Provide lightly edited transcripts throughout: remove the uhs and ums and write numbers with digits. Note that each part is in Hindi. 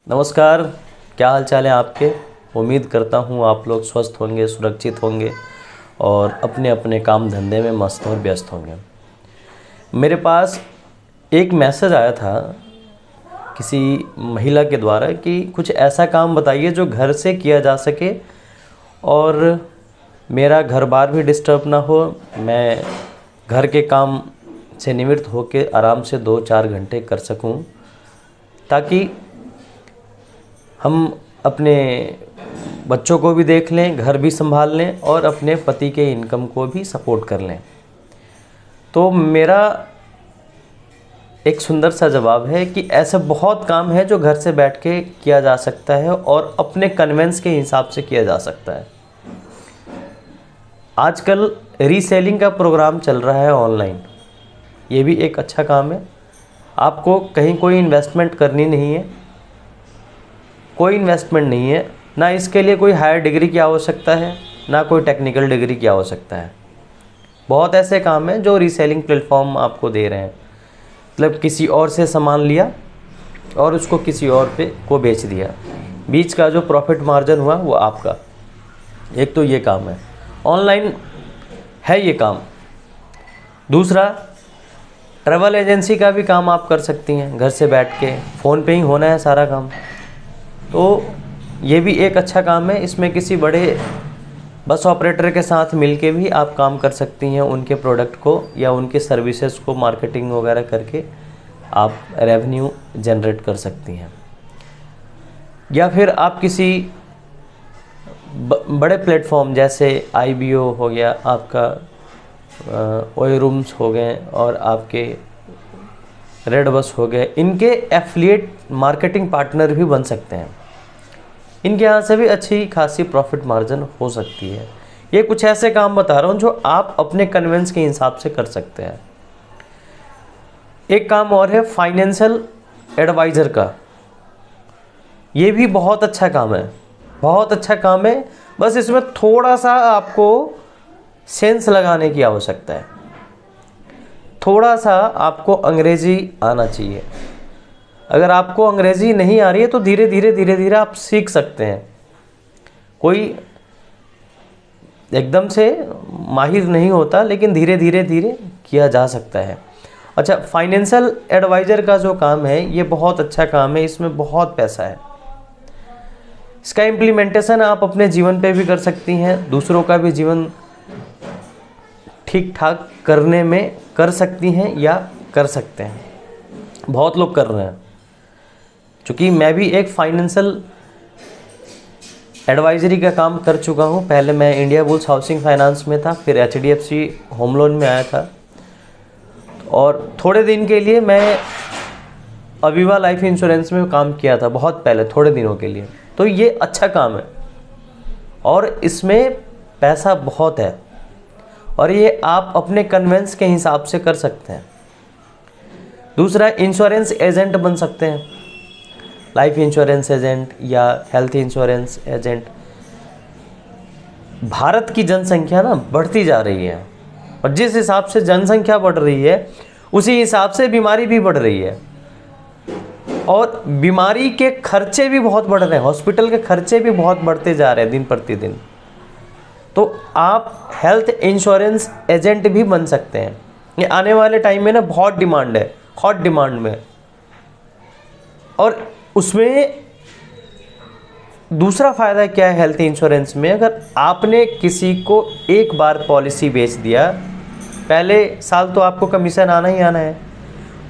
नमस्कार। क्या हाल चाल है आपके। उम्मीद करता हूँ आप लोग स्वस्थ होंगे, सुरक्षित होंगे और अपने अपने काम धंधे में मस्त और व्यस्त होंगे। मेरे पास एक मैसेज आया था किसी महिला के द्वारा कि कुछ ऐसा काम बताइए जो घर से किया जा सके और मेरा घर बार भी डिस्टर्ब ना हो, मैं घर के काम से निवृत्त होकर आराम से 2-4 घंटे कर सकूं, ताकि हम अपने बच्चों को भी देख लें, घर भी संभाल लें और अपने पति के इनकम को भी सपोर्ट कर लें। तो मेरा एक सुंदर सा जवाब है कि ऐसे बहुत काम है जो घर से बैठ के किया जा सकता है और अपने कन्वेंस के हिसाब से किया जा सकता है। आजकल रीसेलिंग का प्रोग्राम चल रहा है ऑनलाइन, ये भी एक अच्छा काम है। आपको कहीं कोई इन्वेस्टमेंट करनी नहीं है, कोई इन्वेस्टमेंट नहीं है, ना इसके लिए कोई हायर डिग्री की आवश्यकता है, ना कोई टेक्निकल डिग्री की आवश्यकता है। बहुत ऐसे काम हैं जो रीसेलिंग प्लेटफॉर्म आपको दे रहे हैं, मतलब किसी और से सामान लिया और उसको किसी और पे को बेच दिया, बीच का जो प्रॉफिट मार्जिन हुआ वो आपका। एक तो ये काम है, ऑनलाइन है ये काम। दूसरा, ट्रैवल एजेंसी का भी काम आप कर सकती हैं घर से बैठ के, फ़ोन पे ही होना है सारा काम। तो ये भी एक अच्छा काम है। इसमें किसी बड़े बस ऑपरेटर के साथ मिलके भी आप काम कर सकती हैं, उनके प्रोडक्ट को या उनके सर्विसेज को मार्केटिंग वगैरह करके आप रेवेन्यू जनरेट कर सकती हैं। या फिर आप किसी बड़े प्लेटफॉर्म जैसे IBO हो गया, आपका ओयो रूम्स हो गए और आपके रेड बस हो गए, इनके एफिलिएट मार्केटिंग पार्टनर भी बन सकते हैं। इनके यहाँ से भी अच्छी खासी प्रॉफिट मार्जिन हो सकती है। ये कुछ ऐसे काम बता रहा हूँ जो आप अपने कन्वेंस के हिसाब से कर सकते हैं। एक काम और है फाइनेंशियल एडवाइज़र का। ये भी बहुत अच्छा काम है, बहुत अच्छा काम है। बस इसमें थोड़ा सा आपको सेंस लगाने की आवश्यकता है, थोड़ा सा आपको अंग्रेजी आना चाहिए। अगर आपको अंग्रेजी नहीं आ रही है तो धीरे धीरे आप सीख सकते हैं। कोई एकदम से माहिर नहीं होता, लेकिन धीरे धीरे किया जा सकता है। अच्छा, फाइनेंशियल एडवाइज़र का जो काम है ये बहुत अच्छा काम है, इसमें बहुत पैसा है। इसका इम्प्लीमेंटेशन आप अपने जीवन पे भी कर सकती हैं, दूसरों का भी जीवन ठीक ठाक करने में कर सकती हैं या कर सकते हैं। बहुत लोग कर रहे हैं। चूँकि मैं भी एक फाइनेंशियल एडवाइजरी का काम कर चुका हूँ। पहले मैं इंडिया बुल्स हाउसिंग फाइनेंस में था, फिर HDFC होम लोन में आया था और थोड़े दिन के लिए मैं अविवा लाइफ इंश्योरेंस में काम किया था, बहुत पहले, थोड़े दिनों के लिए। तो ये अच्छा काम है और इसमें पैसा बहुत है और ये आप अपने कन्वेंस के हिसाब से कर सकते हैं। दूसरा, इंश्योरेंस एजेंट बन सकते हैं, लाइफ इंश्योरेंस एजेंट या हेल्थ इंश्योरेंस एजेंट। भारत की जनसंख्या ना बढ़ती जा रही है और जिस हिसाब से जनसंख्या बढ़ रही है उसी हिसाब से बीमारी भी बढ़ रही है और बीमारी के खर्चे भी बहुत बढ़ रहे हैं, हॉस्पिटल के खर्चे भी बहुत बढ़ते जा रहे हैं दिन प्रतिदिन। तो आप हेल्थ इंश्योरेंस एजेंट भी बन सकते हैं। ये आने वाले टाइम में ना बहुत डिमांड है, हॉट डिमांड में। और उसमें दूसरा फ़ायदा क्या है हेल्थ इंश्योरेंस में, अगर आपने किसी को एक बार पॉलिसी बेच दिया, पहले साल तो आपको कमीशन आना ही आना है।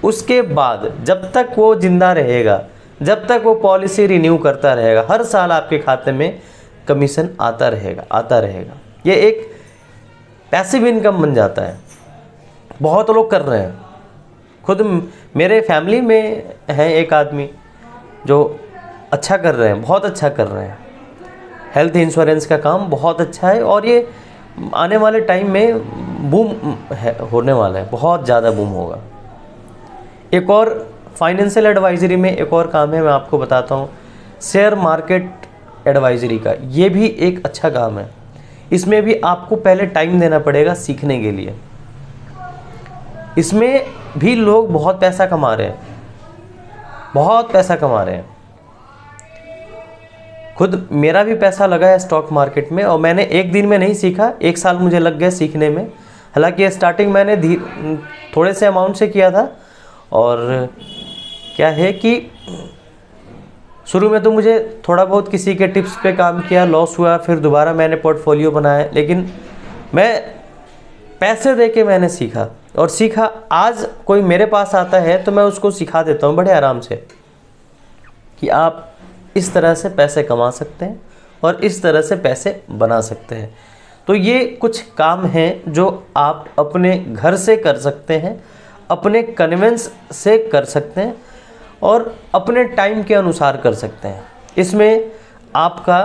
उसके बाद जब तक वो ज़िंदा रहेगा, जब तक वो पॉलिसी रिन्यू करता रहेगा, हर साल आपके खाते में कमीशन आता रहेगा। ये एक पैसिव इनकम बन जाता है। बहुत लोग कर रहे हैं। खुद मेरे फैमिली में है एक आदमी जो अच्छा कर रहे हैं, बहुत अच्छा कर रहे हैं। हेल्थ इंश्योरेंस का काम बहुत अच्छा है और ये आने वाले टाइम में बूम होने वाला है, बहुत ज़्यादा बूम होगा। एक और फाइनेंशियल एडवाइजरी में एक और काम है, मैं आपको बताता हूँ, शेयर मार्केट एडवाइजरी का। ये भी एक अच्छा काम है। इसमें भी आपको पहले टाइम देना पड़ेगा सीखने के लिए। इसमें भी लोग बहुत पैसा कमा रहे हैं, बहुत पैसा कमा रहे हैं। खुद मेरा भी पैसा लगा है स्टॉक मार्केट में, और मैंने एक दिन में नहीं सीखा, 1 साल मुझे लग गया सीखने में। हालांकि स्टार्टिंग मैंने थोड़े से अमाउंट से किया था, और क्या है कि शुरू में तो मुझे थोड़ा बहुत किसी के टिप्स पे काम किया, लॉस हुआ, फिर दोबारा मैंने पोर्टफोलियो बनाया, लेकिन मैं पैसे दे के मैंने सीखा और सीखा। आज कोई मेरे पास आता है तो मैं उसको सिखा देता हूँ बड़े आराम से कि आप इस तरह से पैसे कमा सकते हैं और इस तरह से पैसे बना सकते हैं। तो ये कुछ काम हैं जो आप अपने घर से कर सकते हैं, अपने कन्वेंस से कर सकते हैं और अपने टाइम के अनुसार कर सकते हैं। इसमें आपका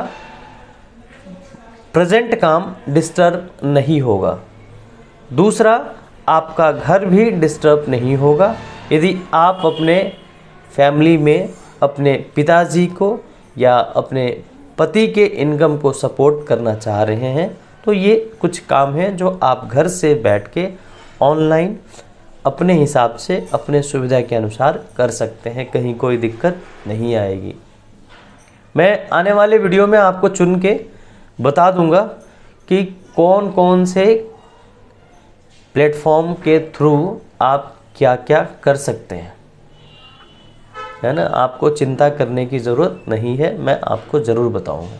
प्रेजेंट काम डिस्टर्ब नहीं होगा। दूसरा, आपका घर भी डिस्टर्ब नहीं होगा। यदि आप अपने फैमिली में अपने पिताजी को या अपने पति के इनकम को सपोर्ट करना चाह रहे हैं तो ये कुछ काम हैं जो आप घर से बैठ के ऑनलाइन अपने हिसाब से अपने सुविधा के अनुसार कर सकते हैं, कहीं कोई दिक्कत नहीं आएगी। मैं आने वाले वीडियो में आपको चुन के बता दूंगा कि कौन कौन से प्लेटफॉर्म के थ्रू आप क्या क्या कर सकते हैं, है ना। आपको चिंता करने की ज़रूरत नहीं है, मैं आपको ज़रूर बताऊंगा।